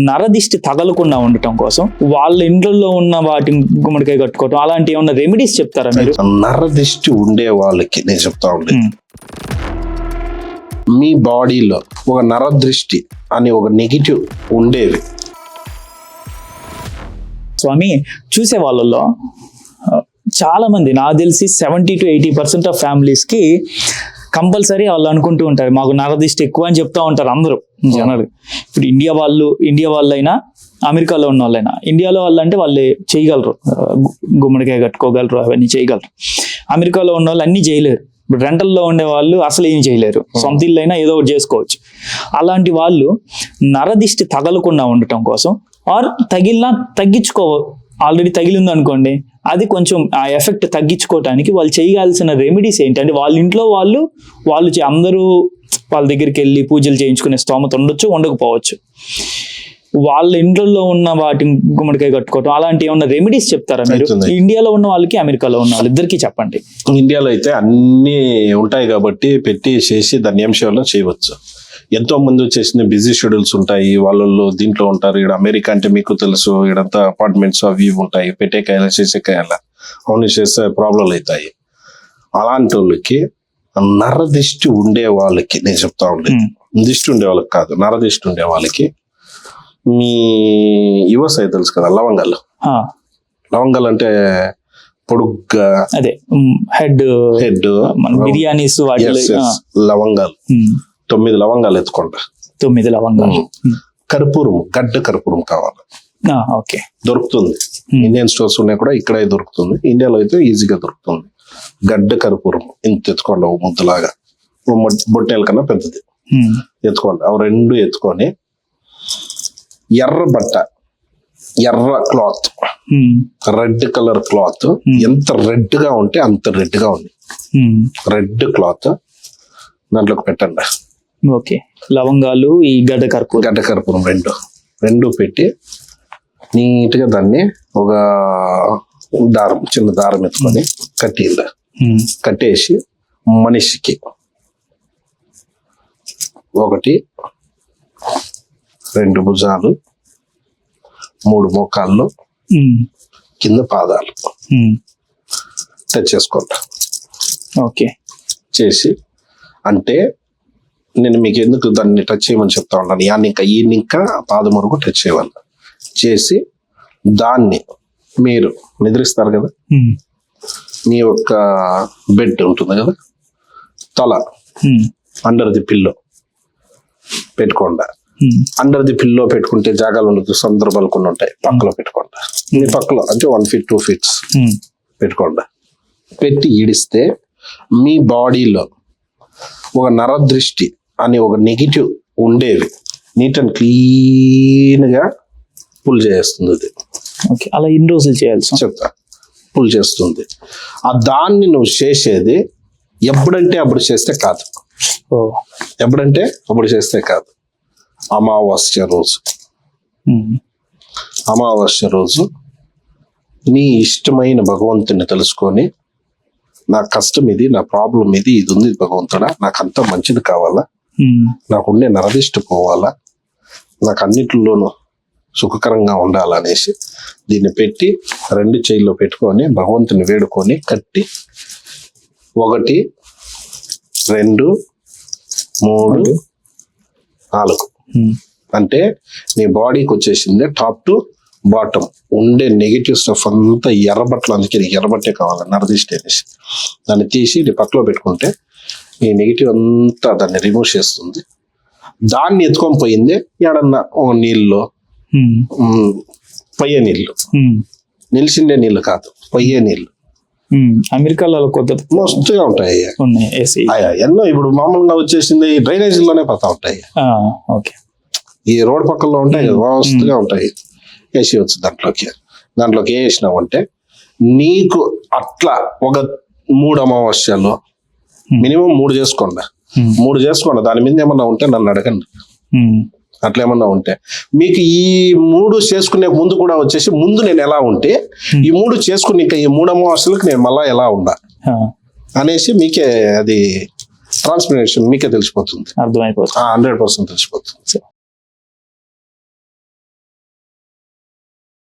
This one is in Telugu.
నరదిష్టి తగలకుండా ఉండటం కోసం వాళ్ళ ఇంట్లో ఉన్న వాటిని గుమ్మడికాయ కట్టుకోవటం అలాంటి ఏమన్నా రెమెడీస్ చెప్తారా మీరు? నరదిష్టి ఉండే వాళ్ళకి నేను చెప్తా ఉండే, మీ బాడీలో ఒక నరదృష్టి అని ఒక నెగిటివ్ ఉండేవి స్వామి, చూసే వాళ్ళలో చాలా మంది, నాకు తెలిసి 70 to 80% ఆఫ్ ఫ్యామిలీస్ కి కంపల్సరీ వాళ్ళు అనుకుంటూ ఉంటారు మాకు నరదిష్టి ఎక్కువ అని చెప్తా ఉంటారు అందరూ జనాలు. ఇప్పుడు ఇండియా వాళ్ళైనా అమెరికాలో ఉన్న వాళ్ళైనా, ఇండియాలో వాళ్ళు అంటే వాళ్ళు చేయగలరు, గుమ్మడికాయ కట్టుకోగలరు, అవన్నీ చేయగలరు. అమెరికాలో ఉన్న వాళ్ళు అన్ని చేయలేరు. ఇప్పుడు రెంటల్లో ఉండే వాళ్ళు అసలు ఏం చేయలేరు, సొంత ఇల్లు అయినా ఏదో ఒకటి చేసుకోవచ్చు. అలాంటి వాళ్ళు నరదిష్టి తగలకుండా ఉండటం కోసం ఆర్ తగిలినా ఆల్రెడీ తగిలింది అనుకోండి, అది కొంచెం ఆ ఎఫెక్ట్ తగ్గించుకోవటానికి వాళ్ళు చేయగలిసిన రెమెడీస్ ఏంటి? అంటే వాళ్ళ ఇంట్లో వాళ్ళు అందరూ వాళ్ళ దగ్గరికి వెళ్ళి పూజలు చేయించుకునే స్తోమత ఉండొచ్చు, ఉండకపోవచ్చు. వాళ్ళ ఇంట్లో ఉన్న వాటిని గుమ్మడికాయ కట్టుకోవటం అలాంటి ఏమన్నా రెమెడీస్ చెప్తారా మీరు? ఇండియాలో ఉన్న వాళ్ళకి, అమెరికాలో ఉన్న వాళ్ళు ఇద్దరికి చెప్పండి. ఇండియాలో అయితే అన్ని ఉంటాయి కాబట్టి పెట్టి చేసి దాన్ని నిమిషాల్లో చేయవచ్చు. ఎంతో మంది వచ్చేసిన బిజీ షెడ్యూల్స్ ఉంటాయి, వాళ్ళు దీంట్లో ఉంటారు. ఇక్కడ అమెరికా అంటే మీకు తెలుసు, ఇక్కడంతా అపార్ట్మెంట్స్ అవి ఉంటాయి, పెట్టే కాయాల చేసే కాయాల అవును చేసే ప్రాబ్లంలు అవుతాయి. అలాంటి వాళ్ళకి నరదిష్టి ఉండే వాళ్ళకి నేను చెప్తా ఉండే, దిష్టి ఉండే వాళ్ళకి కాదు, నరదిష్టి ఉండే వాళ్ళకి మీ యువస్ అయితే తెలుసు కదా, లవంగాలు అంటే పొడుగ్గా అదే హెడ్ బిర్యానీస్ లవంగాలు 9 లవంగాలు ఎత్తుకుంటా. 9 లవంగాలు. కర్పూరం, గడ్డ కర్పూరం కావాలి. ఓకే, దొరుకుతుంది. ఇండియన్ స్టోర్స్ ఉన్నాయి కూడా, ఇక్కడ దొరుకుతుంది. ఇండియాలో అయితే ఈజీగా దొరుకుతుంది. గడ్డ కర్పూరం ఇంత ఎత్తుకోండి, ఒక ముద్దలాగా, బొట్టేల కన్నా పెద్దది ఎత్తుకోండి. అవి 2 ఎత్తుకొని ఎర్ర బట్ట, ఎర్ర క్లాత్, రెడ్ కలర్ క్లాత్, ఎంత రెడ్ గా ఉంటే అంత రెడ్ గా ఉంది, రెడ్ క్లాత్ దాంట్లోకి పెట్టండి. ఓకే, లవంగాలు, ఈ గడ్డ కర్పూరం 2 పెట్టి నీట్ గా దాన్ని ఒక దారం, చిన్న దారం ఎత్తుకొని కట్టేసి మనిషికి 1, 2 భుజాలు, 3 మోకాళ్ళు, కింద పాదాలు టచ్ చేసుకుంటా. ఓకే, చేసి అంటే నేను మీకు ఎందుకు దాన్ని టచ్ చేయమని చెప్తా ఉన్నాను, ఈ ఇంకా పాదం వరకు టచ్ చేయవాలి. చేసి దాన్ని మీరు నిద్రిస్తారు కదా, మీ యొక్క బెడ్ ఉంటుంది కదా, తల అండర్ ది పిల్లో పెట్టుకోండి. అండర్ ది పిల్లో పెట్టుకుంటే జాగాలు ఉండదు, సందర్భాలు కొన్ని ఉంటాయి. పక్కలో పెట్టుకోండి, మీ పక్కలో అంటే 1 feet 2 feet పెట్టుకోండి. పెట్టి ఈడిస్తే మీ బాడీలో ఒక నరదృష్టి అని ఒక నెగిటివ్ ఉండేవి నీట్ అండ్ క్లీన్ గా పుల్ చేస్తుంది. అది అలా ఎన్ని రోజులు చేయాలి చెప్తా. పుల్ చేస్తుంది. దాన్ని నువ్వు చేసేది ఎప్పుడంటే అప్పుడు చేస్తే కాదు, ఎప్పుడంటే అప్పుడు చేస్తే కాదు. అమావాస్య రోజు నీ ఇష్టమైన భగవంతుని తెలుసుకొని, నా కష్టం ఇది, నా ప్రాబ్లం ఇది ఉంది భగవంతుడా, నాకు అంతా మంచిది కావాలా, నాకుండే నరదిష్టి పోవాలా, నాకు అన్నిటిలోనూ సుఖకరంగా ఉండాలనేసి దీన్ని పెట్టి 2 చేయిల్లో పెట్టుకొని భగవంతుని వేడుకొని కట్టి 1, 2, 3, 4 అంటే నీ బాడీకి వచ్చేసిందే టాప్ టు బాటమ్ ఉండే నెగిటివ్ స్టఫ్ అంతా ఎర్రబట్టలు. అందుకే నీకు ఎర్రబట్టే కావాలి, నరదిష్టి అనేసి. దాన్ని తీసి నీ పక్కలో పెట్టుకుంటే ఈ నెగిటివ్ అంతా దాన్ని రిమూవ్ చేస్తుంది. దాన్ని ఎత్తుకొని పోయిందే ఎడన్నా నీళ్ళు, పొయ్యే నీళ్ళు, నిలిచిండే నీళ్ళు కాదు, పొయ్యే నీళ్ళు. అమెరికాలో మస్తుగా ఉంటాయి ఎన్నో. ఇప్పుడు మామూలుగా వచ్చేసింది ఈ డ్రైనేజీలోనే పోతా ఉంటాయి, ఈ రోడ్ పక్కల్లో ఉంటాయి కదా, మస్తుగా ఉంటాయి. వేసి వచ్చు దాంట్లోకి వేసినావు అంటే నీకు అట్లా ఒక 3 అమావాస్యలు మినిమం 3 చేసుకోండి. 3 చేసుకోండి. దాని మీద ఏమన్నా ఉంటే నన్ను అడగండి. అట్లా ఏమన్నా ఉంటే మీకు ఈ 3 చేసుకునే ముందు కూడా వచ్చేసి ముందు నేను ఎలా ఉంటే ఈ 3 చేసుకుని ఇంకా ఈ 3 అమావాస్యలకు నేను మళ్ళా ఎలా ఉండా అనేసి మీకే అది ట్రాన్స్ఫర్మేషన్ మీకే తెలిసిపోతుంది. అర్థమైపోతుంది, 100% తెలిసిపోతుంది.